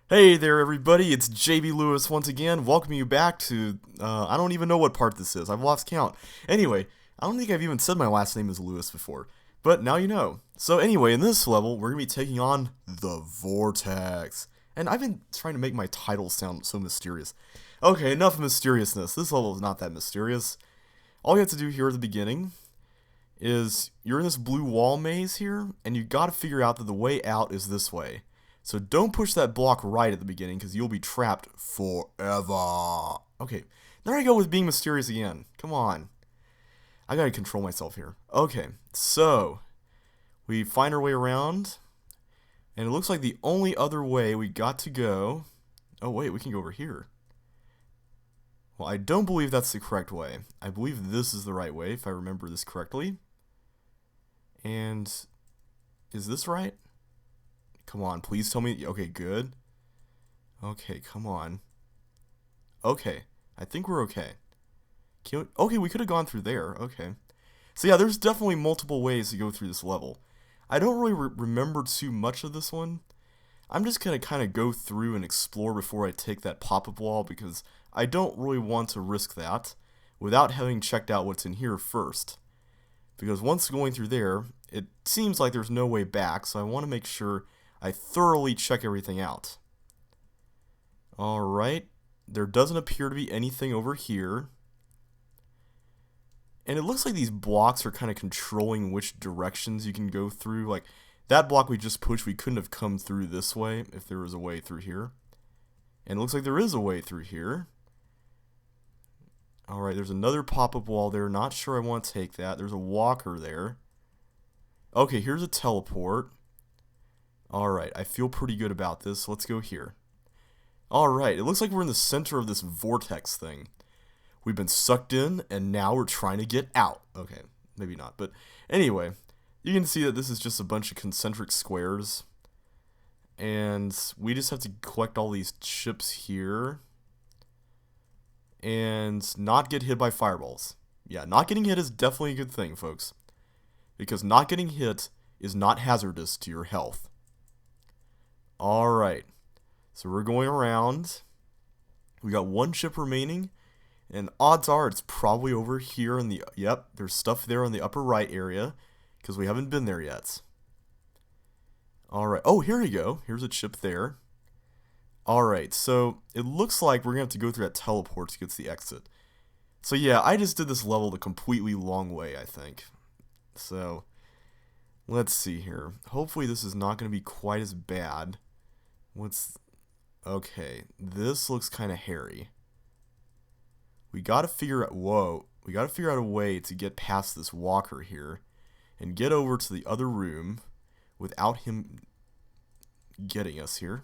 Hey there, everybody. It's JB Lewis once again, welcoming you back to, I don't even know what part this is. I've lost count. Anyway, I don't think I've even said my last name is Lewis before, but now you know. So anyway, in this level, we're going to be taking on the Vortex. And I've been trying to make my title sound so mysterious. Okay, enough of mysteriousness. This level is not that mysterious. All you have to do here at the beginning is you're in this blue wall maze here, and you got to figure out that the way out is this way. So don't push that block right at the beginning, because you'll be trapped forever. Okay, there I go with being mysterious again. Come on. I gotta control myself here. Okay, so we find our way around, and it looks like the only other way we got to go... Oh wait, we can go over here. Well, I don't believe that's the correct way. I believe this is the right way, if I remember this correctly. And is this right? Come on, please tell me. Okay, good. Okay, come on. Okay, I think we're okay. Okay, we could have gone through there. Okay. So yeah, there's definitely multiple ways to go through this level. I don't really remember too much of this one. I'm just going to kind of go through and explore before I take that pop-up wall, because I don't really want to risk that without having checked out what's in here first. Because once going through there, it seems like there's no way back, so I want to make sure I thoroughly check everything out. Alright, there doesn't appear to be anything over here. And it looks like these blocks are kind of controlling which directions you can go through. Like, that block we just pushed, we couldn't have come through this way if there was a way through here. And it looks like there is a way through here. Alright, there's another pop-up wall there. Not sure I want to take that. There's a walker there. Okay, here's a teleport. Alright, I feel pretty good about this. Let's go here. Alright, it looks like we're in the center of this vortex thing. We've been sucked in, and now we're trying to get out. Okay, maybe not, but anyway, you can see that this is just a bunch of concentric squares. And we just have to collect all these chips here. And not get hit by fireballs. Yeah, not getting hit is definitely a good thing, folks. Because not getting hit is not hazardous to your health. Alright, so we're going around. We got one chip remaining, and odds are it's probably over here in the... Yep, there's stuff there in the upper right area, because we haven't been there yet. Alright, oh, here we go. Here's a chip there. Alright, so it looks like we're going to have to go through that teleport to get to the exit. So yeah, I just did this level the completely wrong way, I think. So, let's see here. Hopefully this is not going to be quite as bad. Okay, this looks kind of hairy. We gotta figure out... Whoa. We gotta figure out a way to get past this walker here and get over to the other room without him getting us here.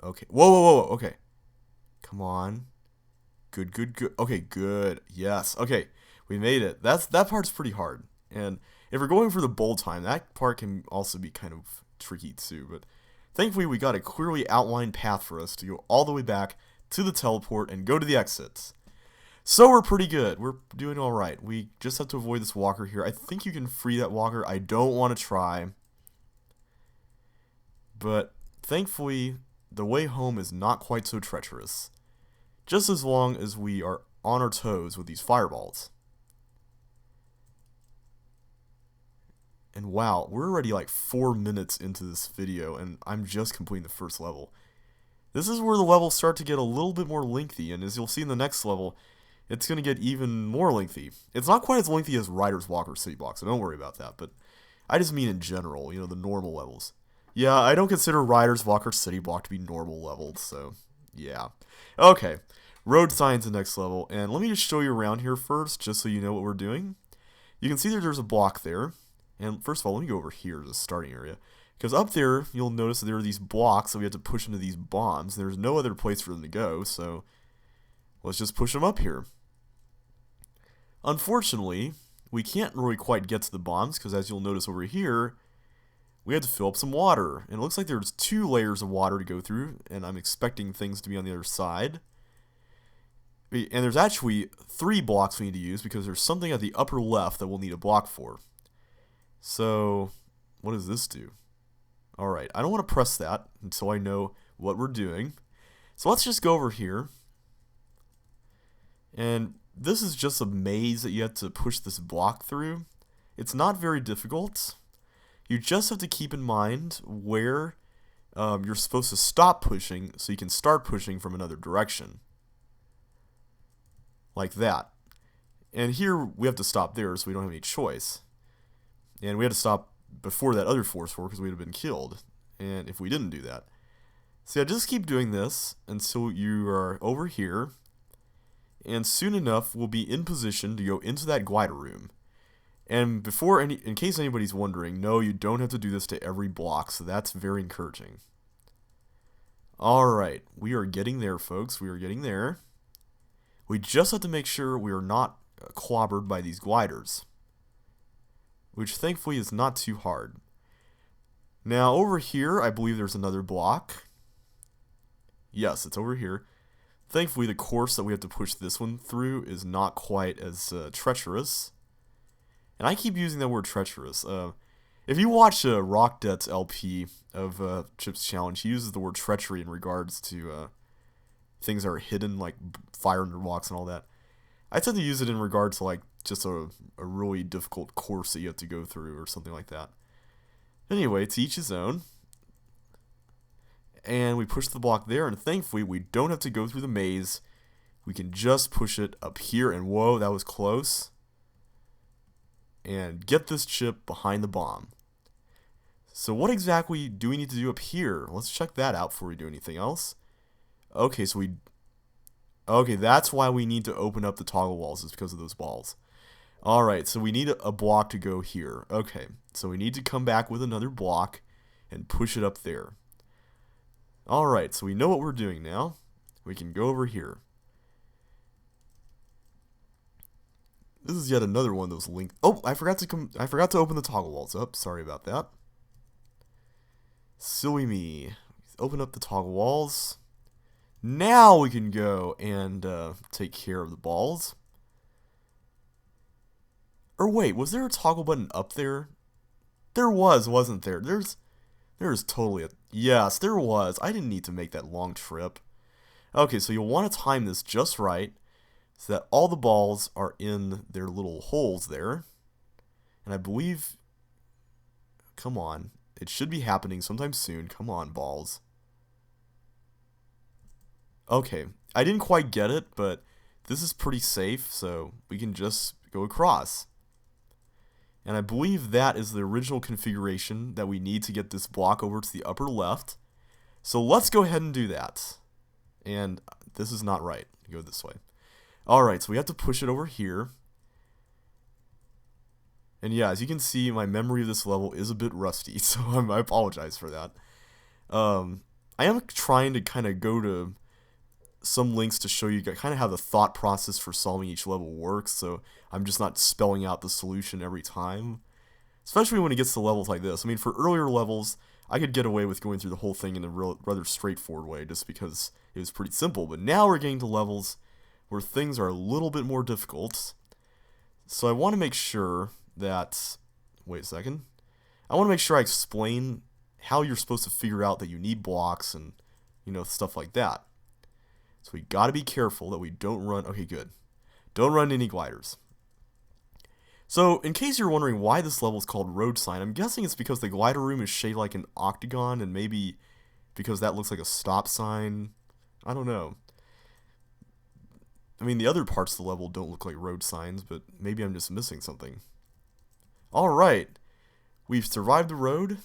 Okay. Whoa, whoa, whoa, whoa. Okay. Come on. Good, good, good. Okay, good. Yes. Okay. We made it. That part's pretty hard. And if we're going for the bold time, that part can also be kind of tricky too. But thankfully, we got a clearly outlined path for us to go all the way back to the teleport and go to the exits. So we're pretty good. We're doing alright. We just have to avoid this walker here. I think you can free that walker. I don't want to try. But thankfully, the way home is not quite so treacherous. Just as long as we are on our toes with these fireballs. And wow, we're already like 4 minutes into this video, and I'm just completing the first level. This is where the levels start to get a little bit more lengthy, and as you'll see in the next level, it's going to get even more lengthy. It's not quite as lengthy as Riders Walk or City Block, so don't worry about that, but I just mean in general, you know, the normal levels. Yeah, I don't consider Riders Walk or City Block to be normal levels, so yeah. Okay, ROADSIGN's the next level, and let me just show you around here first, just so you know what we're doing. You can see that there's a block there. And first of all, let me go over here to the starting area. Because up there, you'll notice that there are these blocks that we have to push into these bombs. There's no other place for them to go, so let's just push them up here. Unfortunately, we can't really quite get to the bombs, because as you'll notice over here, we had to fill up some water. And it looks like there's 2 layers of water to go through, and I'm expecting things to be on the other side. And there's actually 3 blocks we need to use, because there's something at the upper left that we'll need a block for. So, what does this do? Alright, I don't want to press that until I know what we're doing. So let's just go over here. And this is just a maze that you have to push this block through. It's not very difficult. You just have to keep in mind where you're supposed to stop pushing so you can start pushing from another direction. Like that. And here we have to stop there so we don't have any choice. And we had to stop before that other force 4 because we'd have been killed. And if we didn't do that. So yeah, just keep doing this until you are over here. And soon enough, we'll be in position to go into that glider room. And in case anybody's wondering, no, you don't have to do this to every block, so that's very encouraging. Alright, we are getting there, folks. We are getting there. We just have to make sure we are not clobbered by these gliders, which thankfully is not too hard. Now, over here, I believe there's another block. Yes, it's over here. Thankfully, the course that we have to push this one through is not quite as treacherous. And I keep using that word treacherous. If you watch Rockdet's LP of Chip's Challenge, he uses the word treachery in regards to things that are hidden, like fire under rocks and all that. I tend to use it in regards to like just a really difficult course that you have to go through or something like that. Anyway, to each his own. And we push the block there, and thankfully we don't have to go through the maze. We can just push it up here, and whoa, that was close. And get this chip behind the bomb. So what exactly do we need to do up here? Let's check that out before we do anything else. Okay, okay, that's why we need to open up the toggle walls, is because of those balls. Alright, so we need a block to go here. Okay, so we need to come back with another block and push it up there. Alright, so we know what we're doing now. We can go over here. This is yet another one of those linked. Oh, I forgot to open the toggle walls up. Sorry about that. Silly me. Open up the toggle walls. Now we can go and take care of the balls. Or wait, was there a toggle button up there? There was, wasn't there? There's totally a... Yes, there was. I didn't need to make that long trip. Okay, so you'll want to time this just right so that all the balls are in their little holes there. And I believe... Come on. It should be happening sometime soon. Come on, balls. Okay, I didn't quite get it, but this is pretty safe, so we can just go across. And I believe that is the original configuration that we need to get this block over to the upper left. So let's go ahead and do that. And this is not right. Go this way. Alright, so we have to push it over here. And yeah, as you can see, my memory of this level is a bit rusty, so I apologize for that. I am trying to kind of go to some links to show you kind of how the thought process for solving each level works, so I'm just not spelling out the solution every time. Especially when it gets to levels like this. I mean, for earlier levels, I could get away with going through the whole thing in a rather straightforward way, just because it was pretty simple. But now we're getting to levels where things are a little bit more difficult. So I want to make sure that... Wait a second. I want to make sure I explain how you're supposed to figure out that you need blocks and, you know, stuff like that. So we got to be careful that we don't run... Okay, good. Don't run any gliders. So, in case you're wondering why this level is called ROADSIGN, I'm guessing it's because the glider room is shaped like an octagon, and maybe because that looks like a stop sign. I don't know. I mean, the other parts of the level don't look like road signs, but maybe I'm just missing something. Alright. We've survived the road.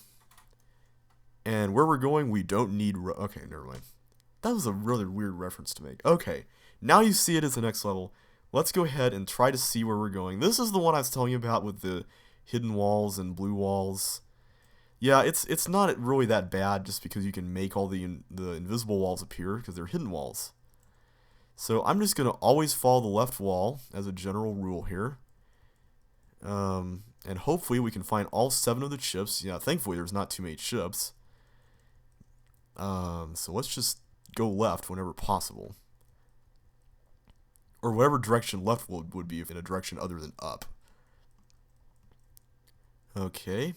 And where we're going, we don't need okay, never mind. That was a really weird reference to make. Okay, now you see it as the next level. Let's go ahead and try to see where we're going. This is the one I was telling you about with the hidden walls and blue walls. Yeah, it's not really that bad just because you can make all the invisible walls appear because they're hidden walls. So I'm just going to always follow the left wall as a general rule here. And hopefully we can find all 7 of the chips. Yeah, thankfully there's not too many chips. So let's just go left whenever possible. Or whatever direction left would be in a direction other than up. Okay.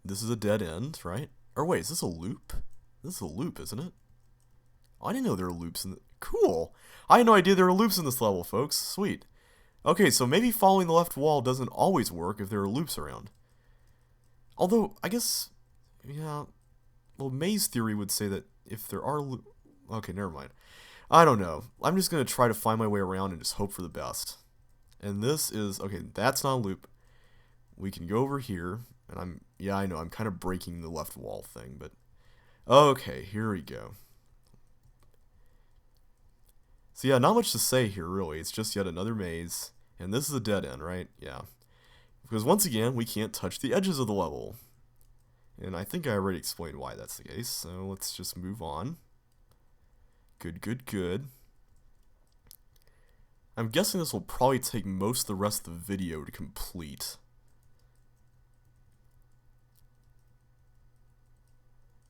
This is a dead end, right? Or wait, is this a loop? This is a loop, isn't it? Oh, I didn't know there were loops in the... Cool! I had no idea there were loops in this level, folks. Sweet. Okay, so maybe following the left wall doesn't always work if there are loops around. Although, I guess... Yeah... Well, maze theory would say that if there are loops... Okay, never mind. I don't know. I'm just going to try to find my way around and just hope for the best. And this is... Okay, that's not a loop. We can go over here. And yeah, I know, I'm kind of breaking the left wall thing, but... Okay, here we go. So yeah, not much to say here, really. It's just yet another maze. And this is a dead end, right? Yeah. Because once again, we can't touch the edges of the level. And I think I already explained why that's the case, so let's just move on. Good, good, good. I'm guessing this will probably take most of the rest of the video to complete.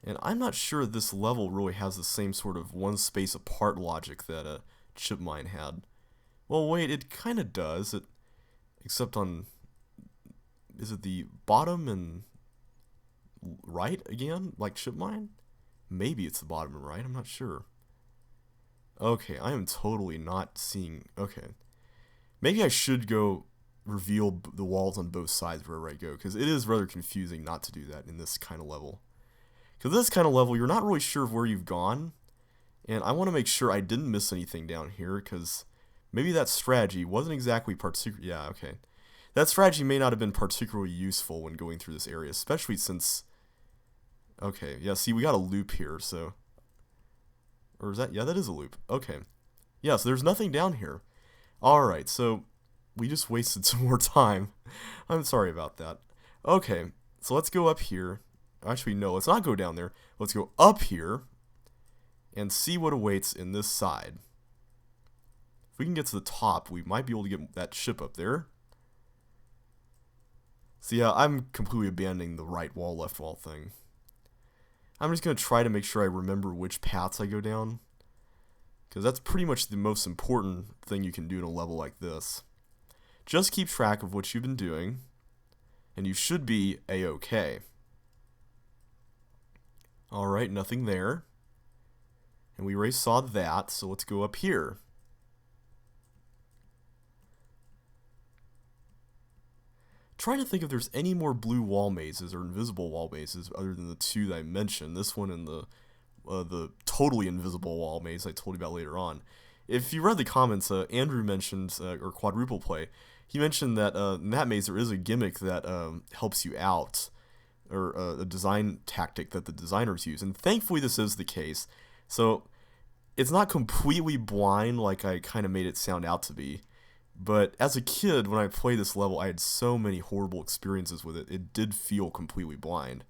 And I'm not sure this level really has the same sort of one space apart logic that a chip mine had. Well, wait, it kind of does. Except on... Is it the bottom and right again? Like chip mine? Maybe it's the bottom and right, I'm not sure. Okay, I am totally not seeing... Okay. Maybe I should go reveal the walls on both sides wherever I go, because it is rather confusing not to do that in this kind of level. Because this kind of level, you're not really sure of where you've gone, and I want to make sure I didn't miss anything down here, because maybe that strategy wasn't exactly particular... Yeah, okay. That strategy may not have been particularly useful when going through this area, especially since... Okay, yeah, see, we got a loop here, so... Or is that... Yeah, that is a loop. Okay. Yeah, so there's nothing down here. Alright, so we just wasted some more time. I'm sorry about that. Okay, so let's go up here. Actually, no, let's not go down there. Let's go up here and see what awaits in this side. If we can get to the top, we might be able to get that ship up there. So yeah, I'm completely abandoning the right wall, left wall thing. I'm just going to try to make sure I remember which paths I go down, because that's pretty much the most important thing you can do in a level like this. Just keep track of what you've been doing, and you should be a-okay. Alright, nothing there. And we already saw that, so let's go up here. Trying to think if there's any more blue wall mazes or invisible wall mazes other than the two that I mentioned. This one and the totally invisible wall maze I told you about later on. If you read the comments, Andrew mentioned, or Quadruple Play, he mentioned that in that maze there is a gimmick that helps you out, or a design tactic that the designers use, and thankfully this is the case. So it's not completely blind like I kind of made it sound out to be, but as a kid when I played this level I had so many horrible experiences with it, it did feel completely blind.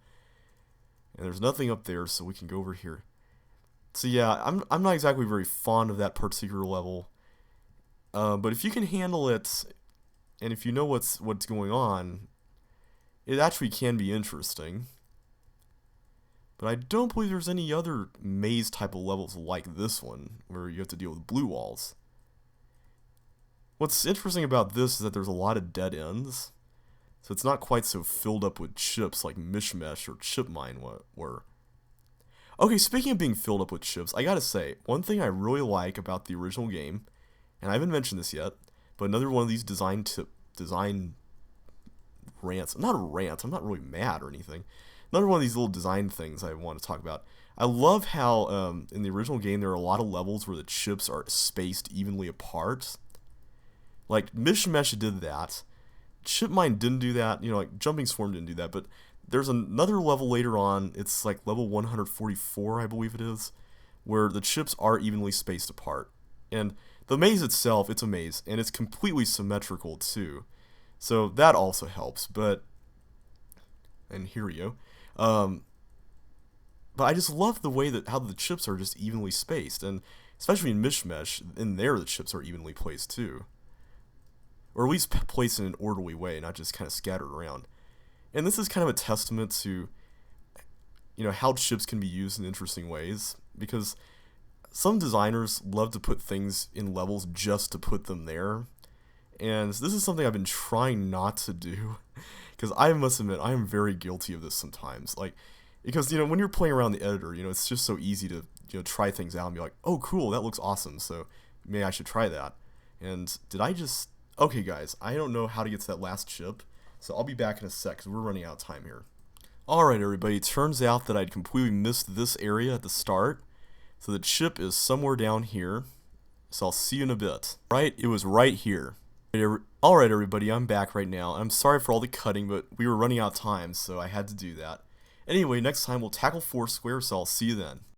And there's nothing up there, so we can go over here. So yeah, I'm not exactly very fond of that particular level, but if you can handle it, and if you know what's going on, it actually can be interesting. But I don't believe there's any other maze type of levels like this one, where you have to deal with blue walls. What's interesting about this is that there's a lot of dead ends, so it's not quite so filled up with chips like Mishmash or Chip Mine were. Okay, speaking of being filled up with chips, I gotta say, one thing I really like about the original game, and I haven't mentioned this yet, but another one of these design rants. Not a rant, I'm not really mad or anything. Another one of these little design things I want to talk about. I love how in the original game there are a lot of levels where the chips are spaced evenly apart. Like Mishmash did that. Chip Mine didn't do that. You know, like Jumping Swarm didn't do that. But there's another level later on. It's like level 144, I believe it is, where the chips are evenly spaced apart. And the maze itself, it's a maze, and it's completely symmetrical too. So that also helps, but... And here we go. But I just love the way that how the chips are just evenly spaced, and especially in Mishmash, in there the chips are evenly placed too. Or at least placed in an orderly way, not just kind of scattered around. And this is kind of a testament to, you know, how chips can be used in interesting ways, because some designers love to put things in levels just to put them there. And this is something I've been trying not to do, because I must admit, I am very guilty of this sometimes. Like, because, when you're playing around the editor, it's just so easy to, try things out and be like, oh, cool, that looks awesome, so maybe I should try that. And did I just... Okay, guys, I don't know how to get to that last chip, so I'll be back in a sec, because we're running out of time here. Alright, everybody, turns out that I'd completely missed this area at the start, so the chip is somewhere down here, so I'll see you in a bit. Right, it was right here. Alright, everybody, I'm back right now. I'm sorry for all the cutting, but we were running out of time, so I had to do that. Anyway, next time we'll tackle Foursquare, so I'll see you then.